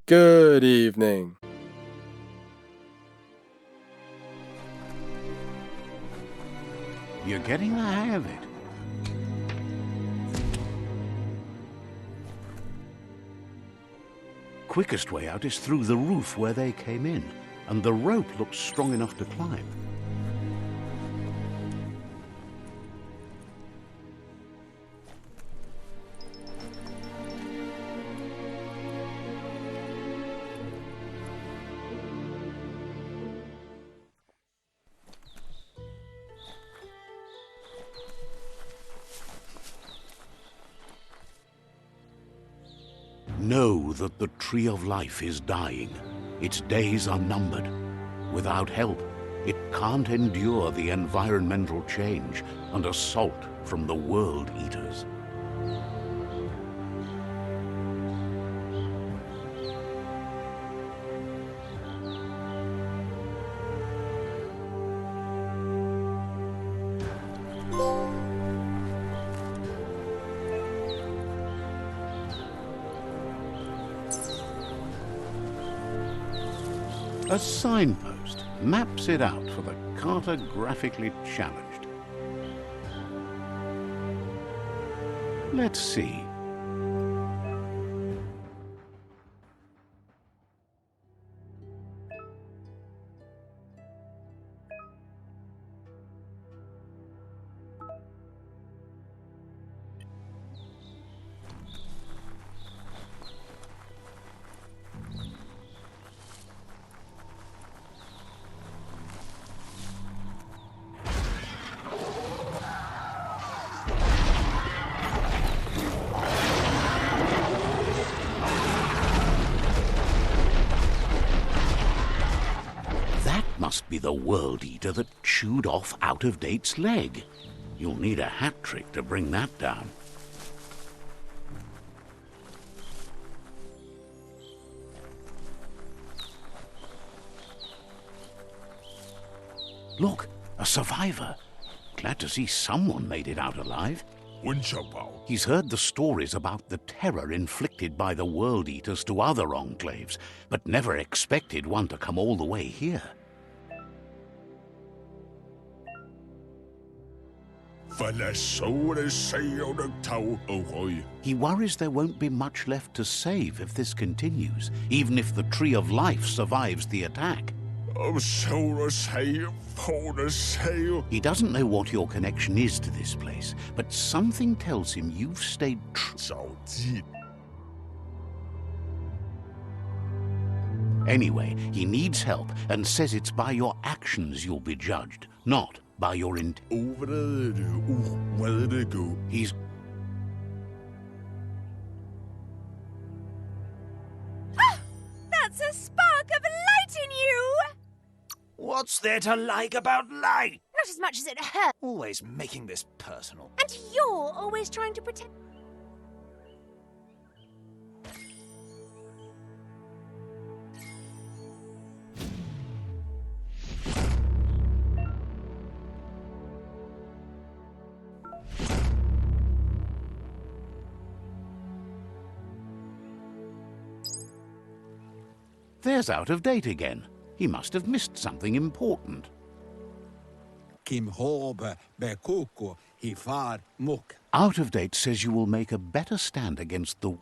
Good evening. You're getting the hang of it. Quickest way out is through the roof where they came in, and the rope looks strong enough to climb. Know that the Tree of Life is dying. Its days are numbered. Without help, it can't endure the environmental change and assault from the World-Eaters. A signpost maps it out for the cartographically challenged. Let's see. Must be the World-Eater that chewed off Out-of-Date's leg. You'll need a hat trick to bring that down. Look, a survivor. Glad to see someone made it out alive. He's heard the stories about the terror inflicted by the World-Eaters to other enclaves, but never expected one to come all the way here. He worries there won't be much left to save if this continues, even if the Tree of Life survives the attack. He doesn't know what your connection is to this place, but something tells him you've stayed true. Anyway, he needs help and says it's by your actions you'll be judged, not by your intent. He's... Ah! That's a spark of light in you! What's there to like about light? Not as much as it hurts. Always making this personal. And you're always trying to pretend... There's Out-of-Date again. He must have missed something important. Out-of-Date says you will make a better stand against the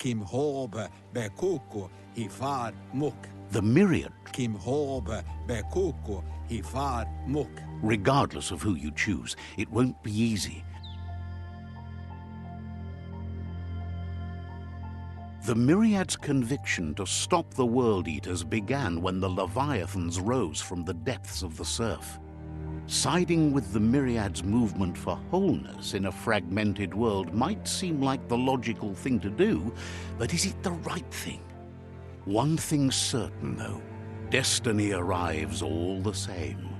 Myriad. Regardless of who you choose, it won't be easy. The Myriad's conviction to stop the World-Eaters began when the Leviathans rose from the depths of the surf. Siding with the Myriad's movement for wholeness in a fragmented world might seem like the logical thing to do, but is it the right thing? One thing's certain, though. Destiny arrives all the same.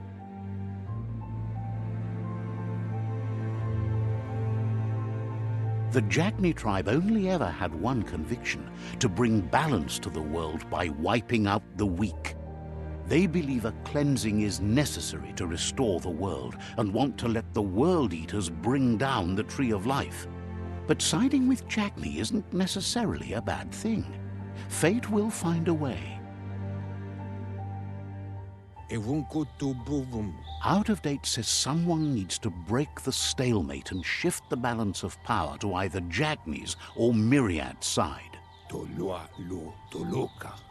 The Jagni tribe only ever had one conviction: to bring balance to the world by wiping out the weak. They believe a cleansing is necessary to restore the world and want to let the World-Eaters bring down the Tree of Life. But siding with Jagni isn't necessarily a bad thing. Fate will find a way. Out of Date says someone needs to break the stalemate and shift the balance of power to either Jagni's or Myriad's side.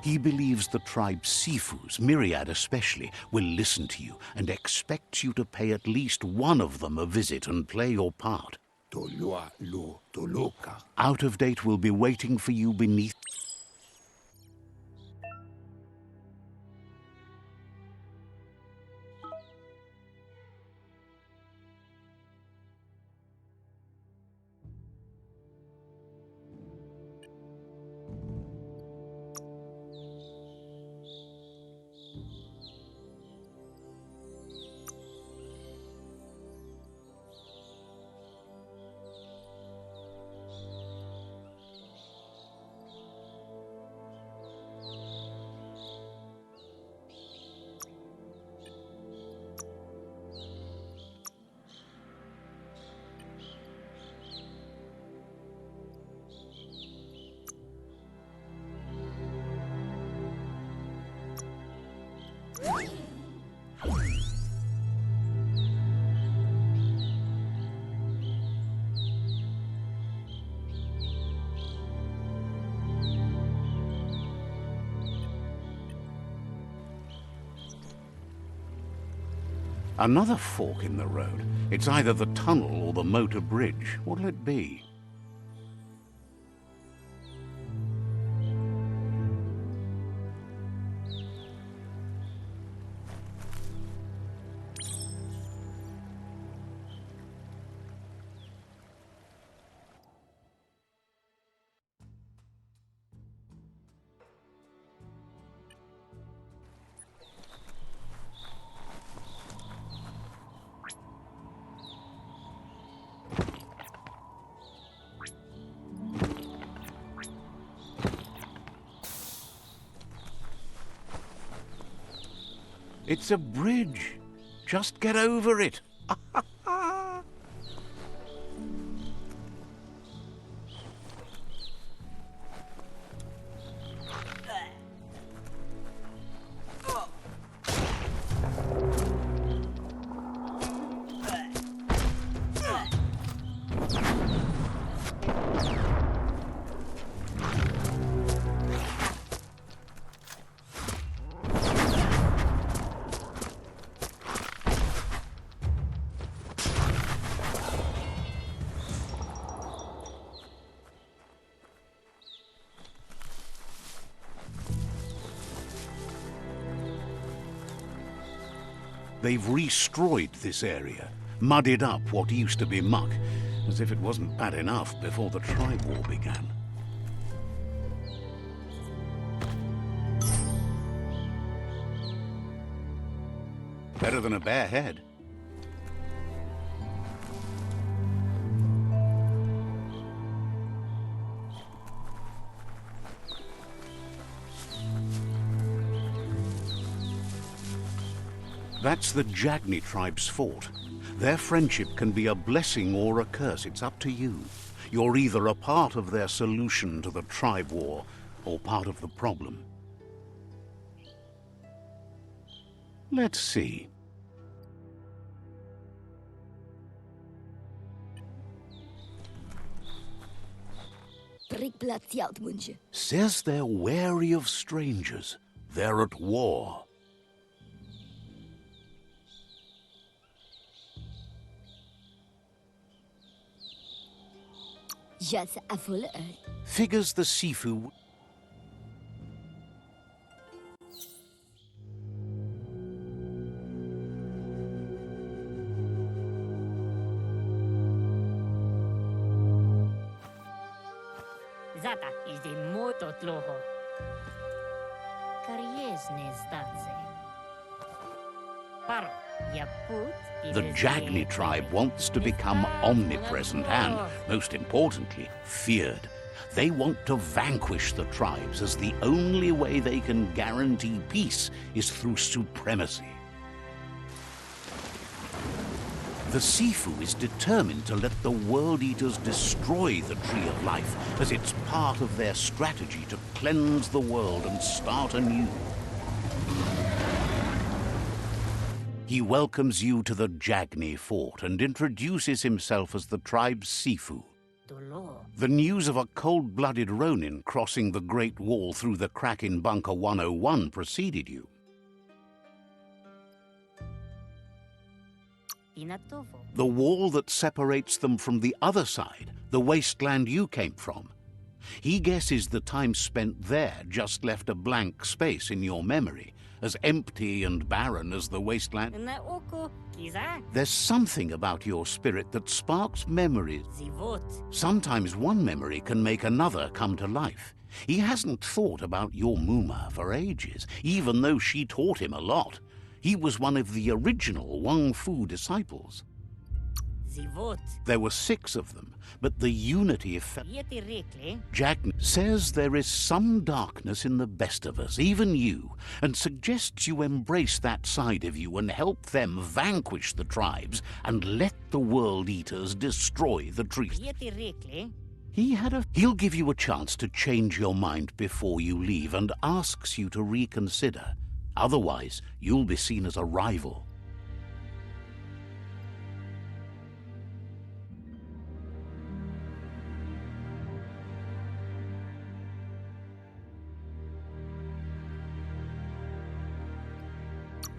He believes the tribe's Sifus, Myriad especially, will listen to you and expects you to pay at least one of them a visit and play your part. Out of Date will be waiting for you beneath. Another fork in the road. It's either the tunnel or the motor bridge. What'll it be? It's a bridge. Just get over it. They've destroyed this area, muddied up what used to be muck, as if it wasn't bad enough before the tribe war began. Better than a bare head. That's the Jagni tribe's fort. Their friendship can be a blessing or a curse. It's up to you. You're either a part of their solution to the tribe war or part of the problem. Let's see. Says they're wary of strangers. They're at war. Figures the Sifu. Zata is the moto tloho. Kariesne zdace. Paro, yaput. The Jagni tribe wants to become omnipresent and, most importantly, feared. They want to vanquish the tribes, as the only way they can guarantee peace is through supremacy. The Sifu is determined to let the World Eaters destroy the Tree of Life, as it's part of their strategy to cleanse the world and start anew. He welcomes you to the Jagni fort and introduces himself as the tribe's Sifu. Dolo. The news of a cold-blooded Ronin crossing the Great Wall through the crack in Bunker 101 preceded you. Tinatovo. The wall that separates them from the other side, the wasteland you came from. He guesses the time spent there just left a blank space in your memory, as empty and barren as the wasteland. Na oko. Kiza. There's something about your spirit that sparks memories. Zivot. Sometimes one memory can make another come to life. He hasn't thought about your Muma for ages, even though she taught him a lot. He was one of the original Wang Fu disciples. Zivot. There were 6 of them, but the unity effect. Yeti rekle. Jagni says there is some darkness in the best of us, even you, and suggests you embrace that side of you and help them vanquish the tribes and let the World Eaters destroy the trees. Yeti rekle. He'll give you a chance to change your mind before you leave and asks you to reconsider. Otherwise, you'll be seen as a rival.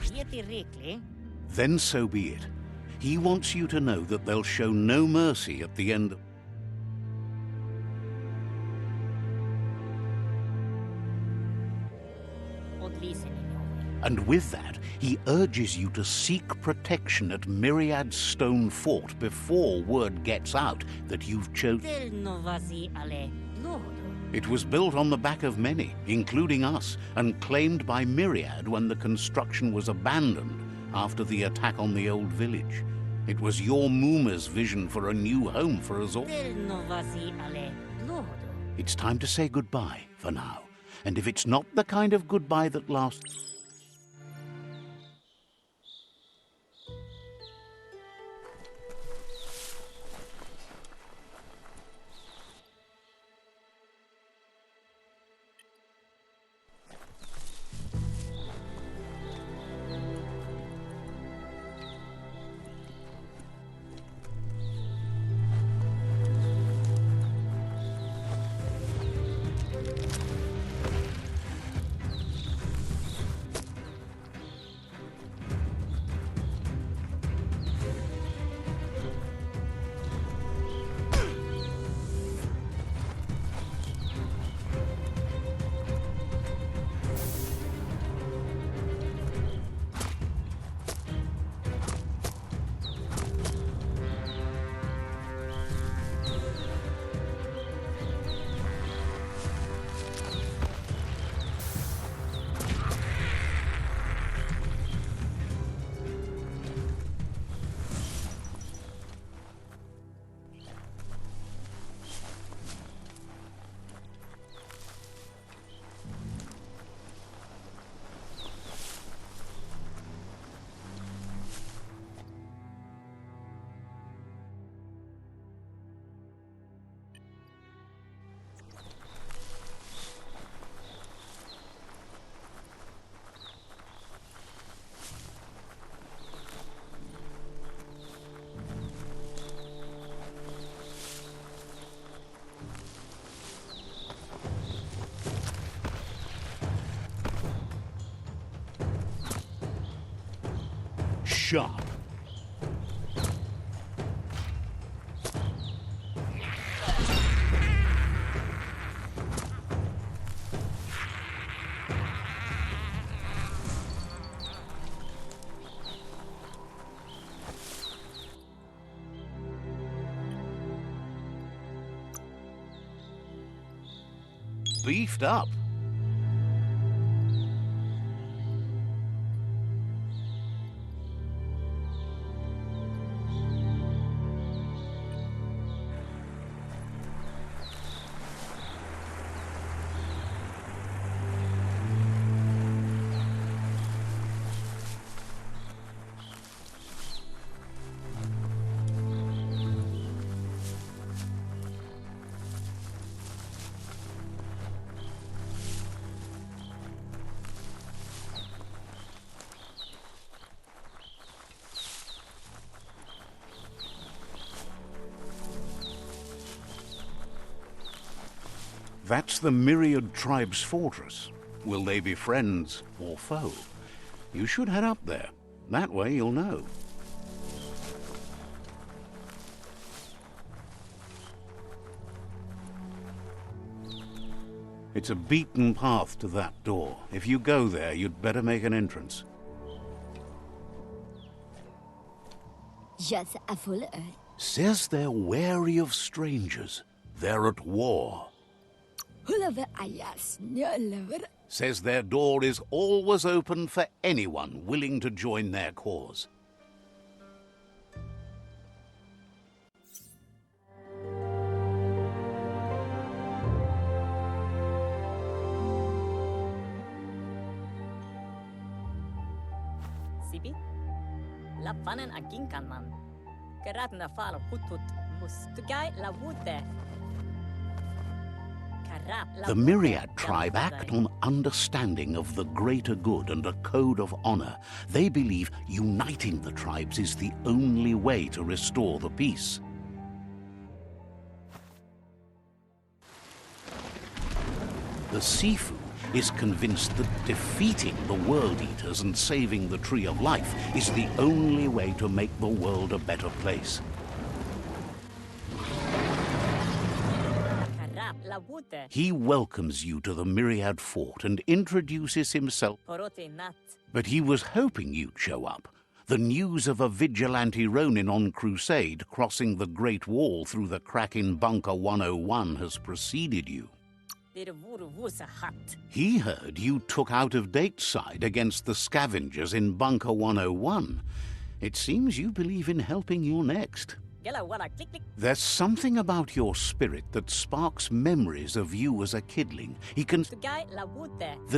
Yeti rekle. Then so be it. He wants you to know that they'll show no mercy at the end. Od listening over. And with that, he urges you to seek protection at Myriad's stone fort before word gets out that you've chosen. Del novazi ale. Lohodo. It was built on the back of many, including us, and claimed by Myriad when the construction was abandoned after the attack on the old village. It was your Muma's vision for a new home for us all. Del novazi ale. Lohodo. It's time to say goodbye for now. And if it's not the kind of goodbye that lasts... Sharp. Beefed up. That's the Myriad tribe's fortress. Will they be friends or foe? You should head up there. That way you'll know. It's a beaten path to that door. If you go there, you'd better make an entrance. Just a full Says they're wary of strangers. They're at war. Says their door is always open for anyone willing to join their cause. Sibi? Lappanen aginkan man. Karatna falo hutut mustugai la wute. The Myriad tribe act on understanding of the greater good and a code of honor. They believe uniting the tribes is the only way to restore the peace. The Sifu is convinced that defeating the World-Eaters and saving the Tree of Life is the only way to make the world a better place. He welcomes you to the Myriad fort and introduces himself, but he was hoping you'd show up. The news of a vigilante Ronin on crusade crossing the Great Wall through the crack in Bunker 101 has preceded you. He heard you took out-of-date side against the scavengers in Bunker 101. It seems you believe in helping your next. There's something about your spirit that sparks memories of you as a kidling. The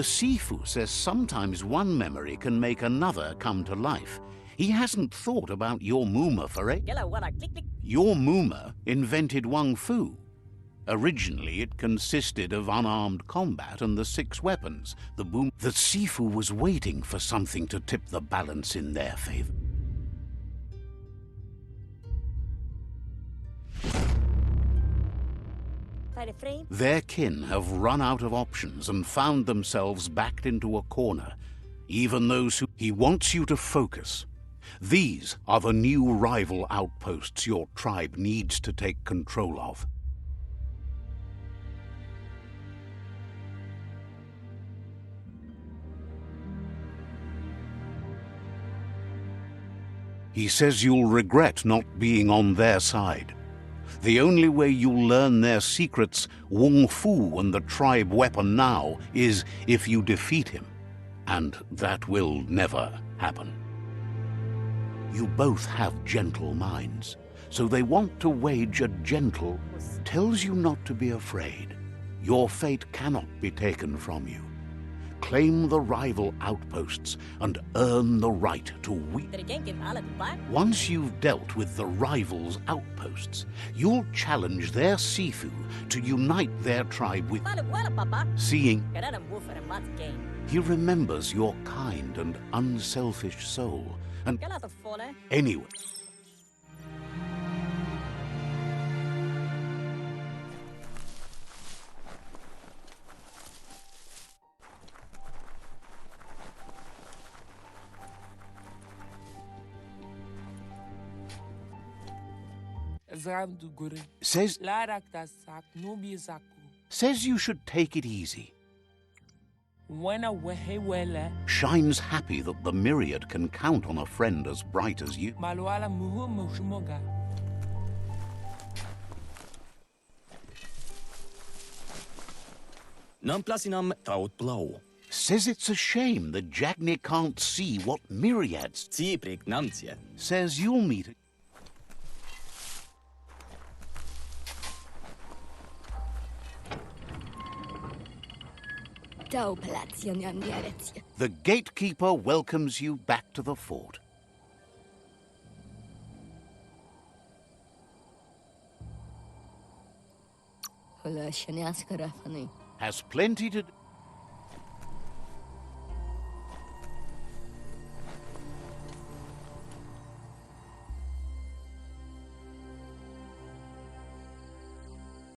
Sifu says sometimes one memory can make another come to life. He hasn't thought about your Muma for it. Your Muma invented Wung Fu. Originally, it consisted of unarmed combat and the 6 weapons. The Sifu was waiting for something to tip the balance in their favor. Their kin have run out of options and found themselves backed into a corner. Even those who... He wants you to focus. These are the new rival outposts your tribe needs to take control of. He says you'll regret not being on their side. The only way you'll learn their secrets, Wung Fu and the tribe weapon now, is if you defeat him. And that will never happen. You both have gentle minds, so they want to wage a gentle... Tells you not to be afraid. Your fate cannot be taken from you. Claim the rival outposts and earn the right to weep. Once you've dealt with the rivals' outposts, you'll challenge their Sifu to unite their tribe with... Seeing... He remembers your kind and unselfish soul, and... Anyway... Says you should take it easy. Shines happy that the Myriad can count on a friend as bright as you. Says it's a shame that Jagni can't see what Myriad's. Says you'll meet it. The gatekeeper welcomes you back to the fort. Has plenty to...